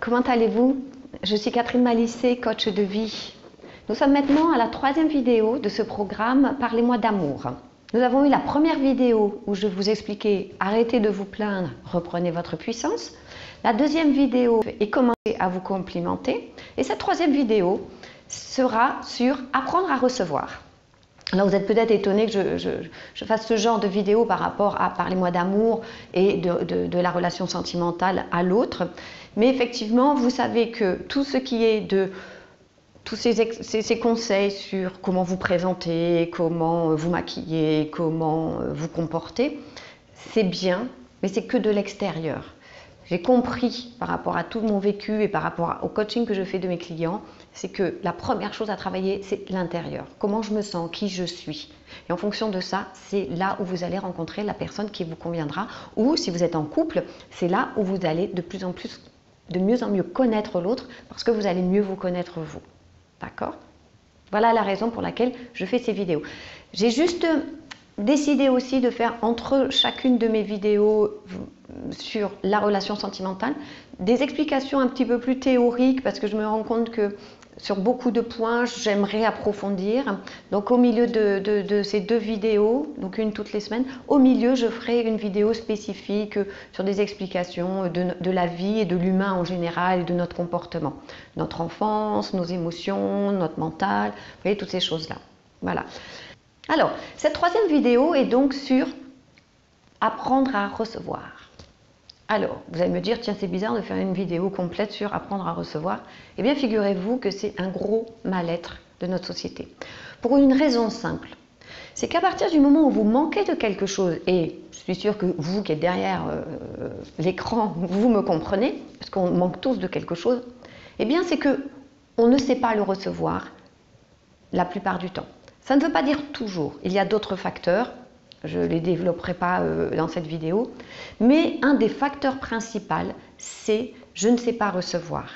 comment allez-vous? Je suis Catherine Malissé, coach de vie. Nous sommes maintenant à la 3e vidéo de ce programme « Parlez-moi d'amour ». Nous avons eu la première vidéo où je vous expliquais « Arrêtez de vous plaindre, reprenez votre puissance ». La 2e vidéo est « Commencez à vous complimenter ». Et cette 3e vidéo sera sur « Apprendre à recevoir ». Alors vous êtes peut-être étonné que je fasse ce genre de vidéo par rapport à Parlez-moi d'amour et de la relation sentimentale à l'autre. Mais effectivement, vous savez que tout ce qui est de tous ces conseils sur comment vous présenter, comment vous maquiller, comment vous comporter, c'est bien, mais c'est que de l'extérieur. J'ai compris par rapport à tout mon vécu et par rapport au coaching que je fais de mes clients, c'est que la première chose à travailler, c'est l'intérieur. Comment je me sens, qui je suis. Et en fonction de ça, c'est là où vous allez rencontrer la personne qui vous conviendra. Ou si vous êtes en couple, c'est là où vous allez de mieux en mieux connaître l'autre parce que vous allez mieux vous connaître vous. D'accord? Voilà la raison pour laquelle je fais ces vidéos. J'ai juste décidé aussi de faire entre chacune de mes vidéos sur la relation sentimentale des explications un petit peu plus théoriques parce que je me rends compte que sur beaucoup de points j'aimerais approfondir. Donc au milieu de ces 2 vidéos, donc une toutes les semaines, au milieu je ferai une vidéo spécifique sur des explications de la vie et de l'humain en général et de notre comportement, notre enfance, nos émotions, notre mental, vous voyez toutes ces choses là. Voilà. Alors, cette 3e vidéo est donc sur apprendre à recevoir. Alors, vous allez me dire, tiens, c'est bizarre de faire une vidéo complète sur apprendre à recevoir. Eh bien, figurez-vous que c'est un gros mal-être de notre société. Pour une raison simple, c'est qu'à partir du moment où vous manquez de quelque chose, et je suis sûre que vous qui êtes derrière l'écran, vous me comprenez, parce qu'on manque tous de quelque chose, eh bien, c'est qu'on ne sait pas le recevoir la plupart du temps. Ça ne veut pas dire toujours, il y a d'autres facteurs, je ne les développerai pas dans cette vidéo, mais un des facteurs principaux, c'est je ne sais pas recevoir.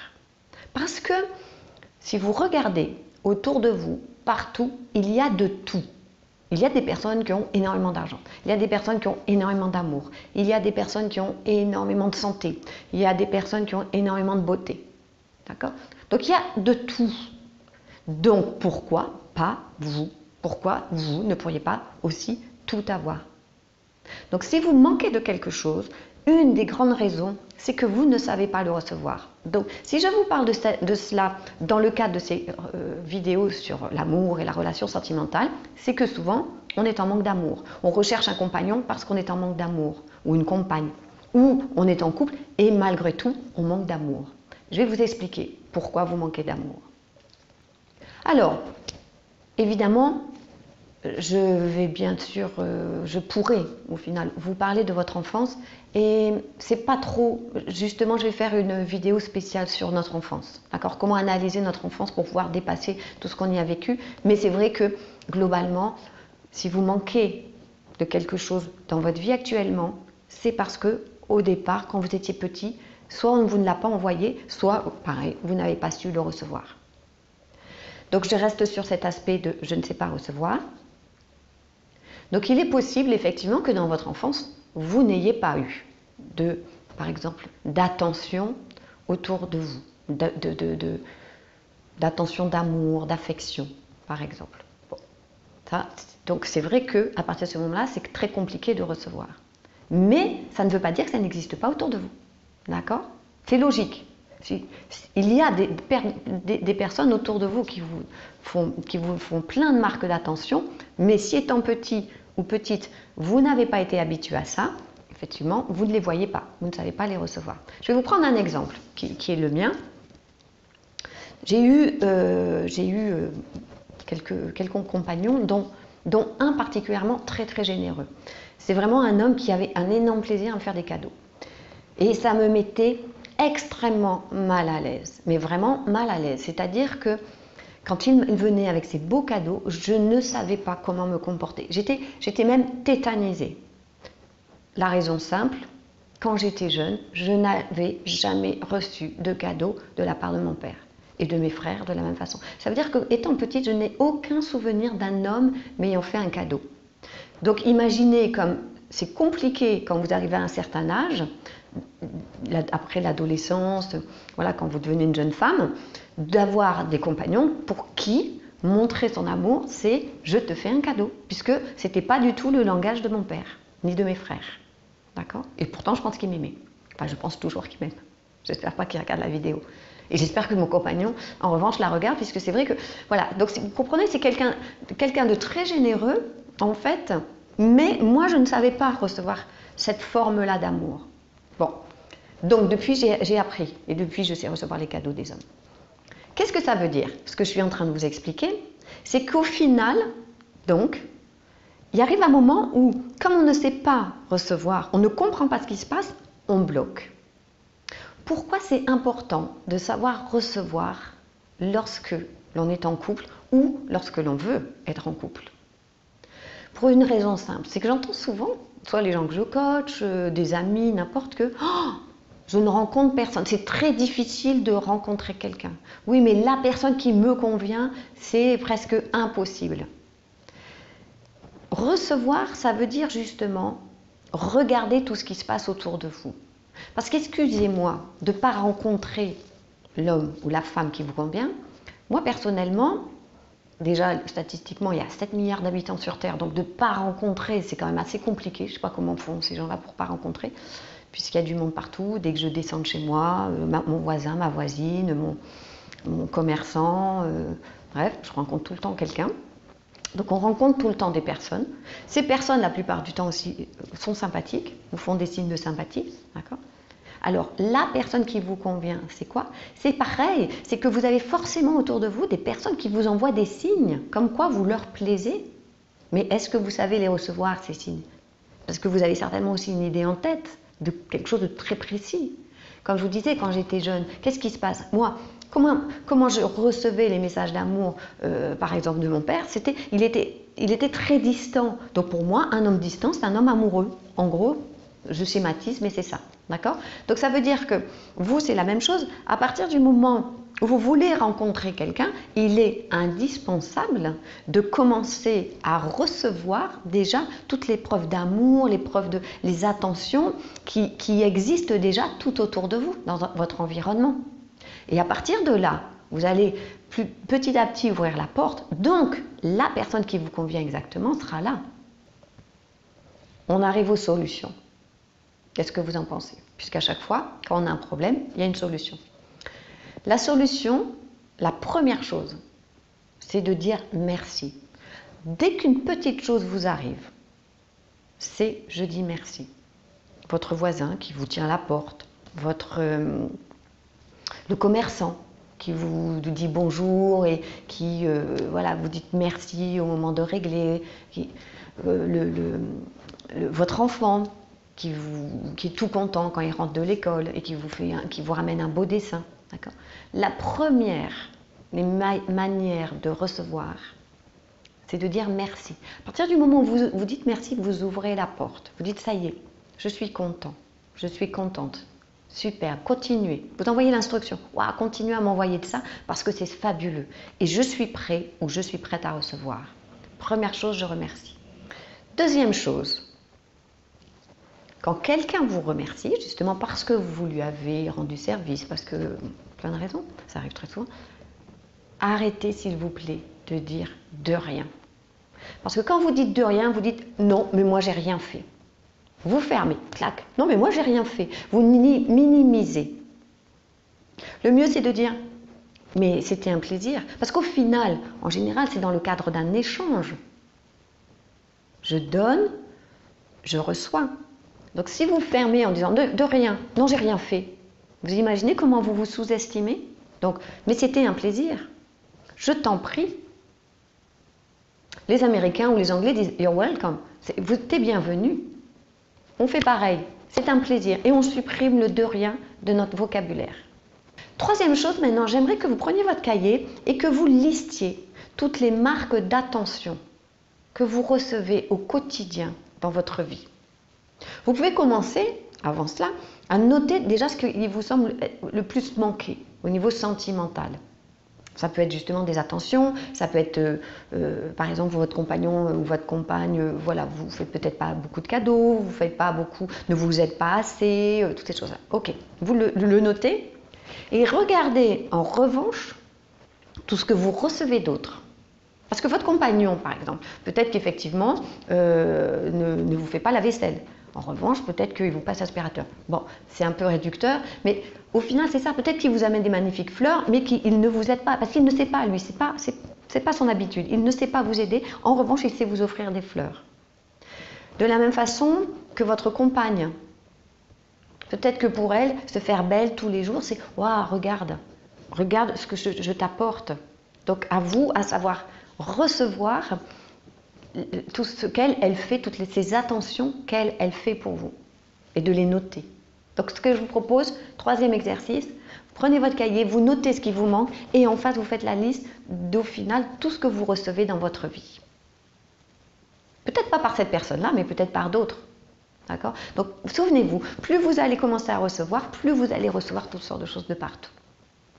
Parce que si vous regardez autour de vous, partout, il y a de tout. Il y a des personnes qui ont énormément d'argent, il y a des personnes qui ont énormément d'amour, il y a des personnes qui ont énormément de santé, il y a des personnes qui ont énormément de beauté. D'accord? Donc il y a de tout. Donc pourquoi pas vous? Pourquoi vous ne pourriez pas aussi tout avoir? Donc si vous manquez de quelque chose, une des grandes raisons, c'est que vous ne savez pas le recevoir. Donc si je vous parle de cela dans le cadre de ces vidéos sur l'amour et la relation sentimentale, c'est que souvent on est en manque d'amour. On recherche un compagnon parce qu'on est en manque d'amour, ou une compagne, ou on est en couple et malgré tout on manque d'amour. Je vais vous expliquer pourquoi vous manquez d'amour. Alors, évidemment, je vais bien sûr, je pourrais au final vous parler de votre enfance et c'est pas trop, justement je vais faire une vidéo spéciale sur notre enfance, d'accord? Comment analyser notre enfance pour pouvoir dépasser tout ce qu'on y a vécu, mais c'est vrai que globalement, si vous manquez de quelque chose dans votre vie actuellement, c'est parce que au départ, quand vous étiez petit, soit on ne vous l'a pas envoyé, soit pareil, vous n'avez pas su le recevoir. Donc je reste sur cet aspect de je ne sais pas recevoir. Donc il est possible effectivement que dans votre enfance, vous n'ayez pas eu par exemple, d'attention autour de vous, d'attention, d'amour, d'affection, par exemple. Bon. Donc c'est vrai qu'à partir de ce moment-là, c'est très compliqué de recevoir. Mais ça ne veut pas dire que ça n'existe pas autour de vous. D'accord? C'est logique. Il y a des personnes autour de vous qui vous font plein de marques d'attention, mais si étant petit ou petite, vous n'avez pas été habitué à ça, effectivement, vous ne les voyez pas, vous ne savez pas les recevoir. Je vais vous prendre un exemple qui est le mien. J'ai eu quelques compagnons, dont un particulièrement très très généreux. C'est vraiment un homme qui avait un énorme plaisir à me faire des cadeaux. Et ça me mettait extrêmement mal à l'aise, mais vraiment mal à l'aise. C'est-à-dire que quand il venait avec ses beaux cadeaux, je ne savais pas comment me comporter. J'étais même tétanisée. La raison simple, quand j'étais jeune, je n'avais jamais reçu de cadeau de la part de mon père et de mes frères de la même façon. Ça veut dire qu'étant petite, je n'ai aucun souvenir d'un homme m'ayant fait un cadeau. Donc imaginez comme c'est compliqué quand vous arrivez à un certain âge, après l'adolescence, voilà, quand vous devenez une jeune femme, d'avoir des compagnons pour qui montrer son amour, c'est « je te fais un cadeau », puisque ce n'était pas du tout le langage de mon père, ni de mes frères. D'accord? Et pourtant, je pense qu'il m'aimait. Enfin, je pense toujours qu'il m'aime. J'espère pas qu'il regarde la vidéo. Et j'espère que mon compagnon, en revanche, la regarde, puisque c'est vrai que... Voilà, donc vous comprenez, c'est quelqu'un de très généreux, en fait, mais moi, je ne savais pas recevoir cette forme-là d'amour. Bon, donc depuis, j'ai appris, et depuis, je sais recevoir les cadeaux des hommes. Qu'est-ce que ça veut dire? Ce que je suis en train de vous expliquer, c'est qu'au final, donc, il arrive un moment où, comme on ne sait pas recevoir, on ne comprend pas ce qui se passe, on bloque. Pourquoi c'est important de savoir recevoir lorsque l'on est en couple ou lorsque l'on veut être en couple? Pour une raison simple, c'est que j'entends souvent, soit les gens que je coach, des amis, n'importe que, oh, je ne rencontre personne, c'est très difficile de rencontrer quelqu'un. Oui, mais la personne qui me convient, c'est presque impossible. Recevoir, ça veut dire justement regarder tout ce qui se passe autour de vous. Parce qu'excusez-moi de ne pas rencontrer l'homme ou la femme qui vous convient. Moi, personnellement, déjà, statistiquement, il y a 7 milliards d'habitants sur Terre, donc de ne pas rencontrer, c'est quand même assez compliqué. Je ne sais pas comment font ces gens-là pour ne pas rencontrer, puisqu'il y a du monde partout. Dès que je descends de chez moi, mon voisin, ma voisine, mon commerçant, bref, je rencontre tout le temps quelqu'un. Donc on rencontre tout le temps des personnes. Ces personnes, la plupart du temps aussi, sont sympathiques, vous font des signes de sympathie, d'accord ? Alors, la personne qui vous convient, c'est quoi? C'est pareil, c'est que vous avez forcément autour de vous des personnes qui vous envoient des signes, comme quoi vous leur plaisez. Mais est-ce que vous savez les recevoir, ces signes? Parce que vous avez certainement aussi une idée en tête de quelque chose de très précis. Comme je vous disais, quand j'étais jeune, qu'est-ce qui se passe? Moi, comment je recevais les messages d'amour, par exemple, de mon père? Il était très distant. Donc pour moi, un homme distant, c'est un homme amoureux. En gros, je schématise, mais c'est ça. D'accord? Donc ça veut dire que vous, c'est la même chose. À partir du moment où vous voulez rencontrer quelqu'un, il est indispensable de commencer à recevoir déjà toutes les preuves d'amour, les attentions qui existent déjà tout autour de vous, dans votre environnement. Et à partir de là, vous allez petit à petit ouvrir la porte, donc la personne qui vous convient exactement sera là. On arrive aux solutions. Qu'est-ce que vous en pensez? Puisqu'à chaque fois, quand on a un problème, il y a une solution. La solution, la première chose, c'est de dire merci. Dès qu'une petite chose vous arrive, c'est je dis merci. Votre voisin qui vous tient à la porte, le commerçant qui vous dit bonjour et qui voilà, vous dites merci au moment de régler, votre enfant qui est tout content quand il rentre de l'école et qui vous ramène un beau dessin. La première manière de recevoir, c'est de dire merci. À partir du moment où vous dites merci, vous ouvrez la porte. Vous dites ça y est, je suis content, je suis contente. Super, continuez. Vous envoyez l'instruction. Waouh, continuez à m'envoyer de ça parce que c'est fabuleux. Et je suis prêt ou je suis prête à recevoir. Première chose, je remercie. Deuxième chose, quand quelqu'un vous remercie, justement parce que vous lui avez rendu service, parce que plein de raisons, ça arrive très souvent, arrêtez s'il vous plaît de dire de rien. Parce que quand vous dites de rien, vous dites non, mais moi j'ai rien fait. Vous fermez, clac. Non, mais moi j'ai rien fait. Vous minimisez. Le mieux c'est de dire mais c'était un plaisir. Parce qu'au final, en général, c'est dans le cadre d'un échange. Je donne, je reçois. Donc si vous fermez en disant de rien, non j'ai rien fait, vous imaginez comment vous vous sous-estimez? Donc, mais c'était un plaisir. Je t'en prie. Les Américains ou les Anglais disent you're welcome. Vous êtes bienvenue. On fait pareil. C'est un plaisir. Et on supprime le de rien de notre vocabulaire. Troisième chose, maintenant, j'aimerais que vous preniez votre cahier et que vous listiez toutes les marques d'attention que vous recevez au quotidien dans votre vie. Vous pouvez commencer, avant cela, à noter déjà ce qui vous semble le plus manquer au niveau sentimental. Ça peut être justement des attentions, ça peut être, par exemple, votre compagnon ou votre compagne, voilà, vous ne faites peut-être pas beaucoup de cadeaux, vous faites pas beaucoup, ne vous aidez pas assez, toutes ces choses-là. Ok, vous le notez et regardez en revanche tout ce que vous recevez d'autre. Parce que votre compagnon, par exemple, peut-être qu'effectivement, ne vous fait pas la vaisselle. En revanche, peut-être qu'il vous passe l'aspirateur. Bon, c'est un peu réducteur, mais au final, c'est ça. Peut-être qu'il vous amène des magnifiques fleurs, mais qu'il ne vous aide pas, parce qu'il ne sait pas, lui, c'est pas son habitude. Il ne sait pas vous aider. En revanche, il sait vous offrir des fleurs. De la même façon que votre compagne. Peut-être que pour elle, se faire belle tous les jours, c'est « Waouh, regarde ce que je t'apporte ». Donc, à vous, à savoir recevoir tout ce qu'elle fait, toutes ces attentions qu'elle fait pour vous et de les noter. Donc ce que je vous propose, troisième exercice, prenez votre cahier, vous notez ce qui vous manque et en face vous faites la liste d'au final tout ce que vous recevez dans votre vie. Peut-être pas par cette personne-là, mais peut-être par d'autres. D'accord? Donc souvenez-vous, plus vous allez commencer à recevoir, plus vous allez recevoir toutes sortes de choses de partout.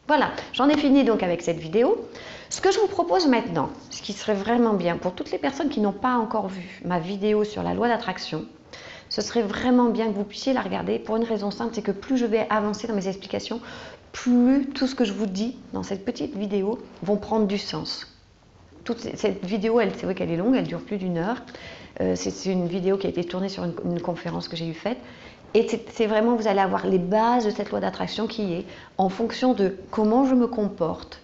Voilà, j'en ai fini donc avec cette vidéo. Ce que je vous propose maintenant, ce qui serait vraiment bien pour toutes les personnes qui n'ont pas encore vu ma vidéo sur la loi d'attraction, ce serait vraiment bien que vous puissiez la regarder pour une raison simple, c'est que plus je vais avancer dans mes explications, plus tout ce que je vous dis dans cette petite vidéo vont prendre du sens. Cette vidéo, c'est vrai qu'elle est longue, elle dure plus d'1 heure. C'est une vidéo qui a été tournée sur une conférence que j'ai eu faite. Et c'est vraiment, vous allez avoir les bases de cette loi d'attraction qui est, en fonction de comment je me comporte,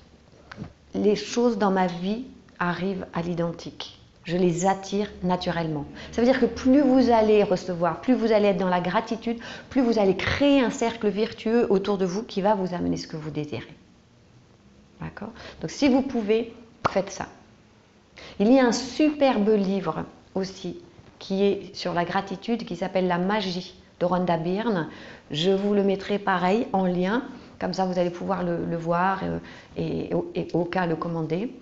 les choses dans ma vie arrivent à l'identique. Je les attire naturellement. Ça veut dire que plus vous allez recevoir, plus vous allez être dans la gratitude, plus vous allez créer un cercle vertueux autour de vous qui va vous amener ce que vous désirez. D'accord? Donc si vous pouvez, faites ça. Il y a un superbe livre aussi qui est sur la gratitude qui s'appelle La magie de Rhonda Byrne. Je vous le mettrai pareil en lien, comme ça vous allez pouvoir le voir et au cas le commander.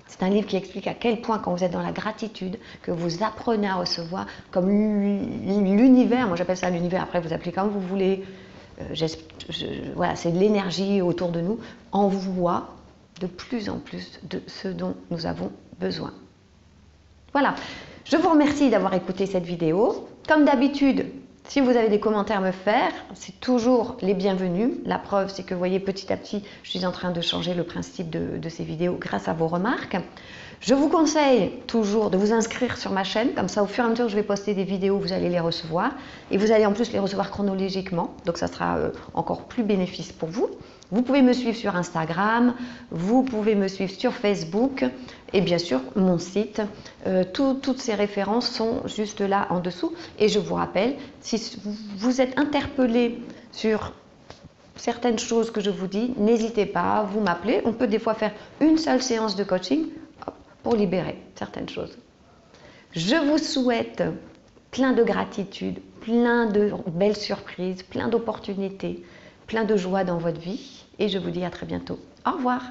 C'est un livre qui explique à quel point quand vous êtes dans la gratitude, que vous apprenez à recevoir comme l'univers, moi j'appelle ça l'univers, après vous appelez comme vous voulez, voilà, c'est de l'énergie autour de nous, envoie de plus en plus de ce dont nous avons besoin. Voilà, je vous remercie d'avoir écouté cette vidéo. Comme d'habitude, si vous avez des commentaires à me faire, c'est toujours les bienvenus. La preuve, c'est que vous voyez, petit à petit, je suis en train de changer le principe de ces vidéos grâce à vos remarques. Je vous conseille toujours de vous inscrire sur ma chaîne, comme ça au fur et à mesure que je vais poster des vidéos, vous allez les recevoir. Et vous allez en plus les recevoir chronologiquement, donc ça sera encore plus bénéfice pour vous. Vous pouvez me suivre sur Instagram, vous pouvez me suivre sur Facebook et bien sûr mon site. Toutes ces références sont juste là en dessous. Et je vous rappelle, si vous êtes interpellé sur certaines choses que je vous dis, n'hésitez pas, vous m'appelez. On peut des fois faire une seule séance de coaching pour libérer certaines choses. Je vous souhaite plein de gratitude, plein de belles surprises, plein d'opportunités, plein de joie dans votre vie et je vous dis à très bientôt. Au revoir.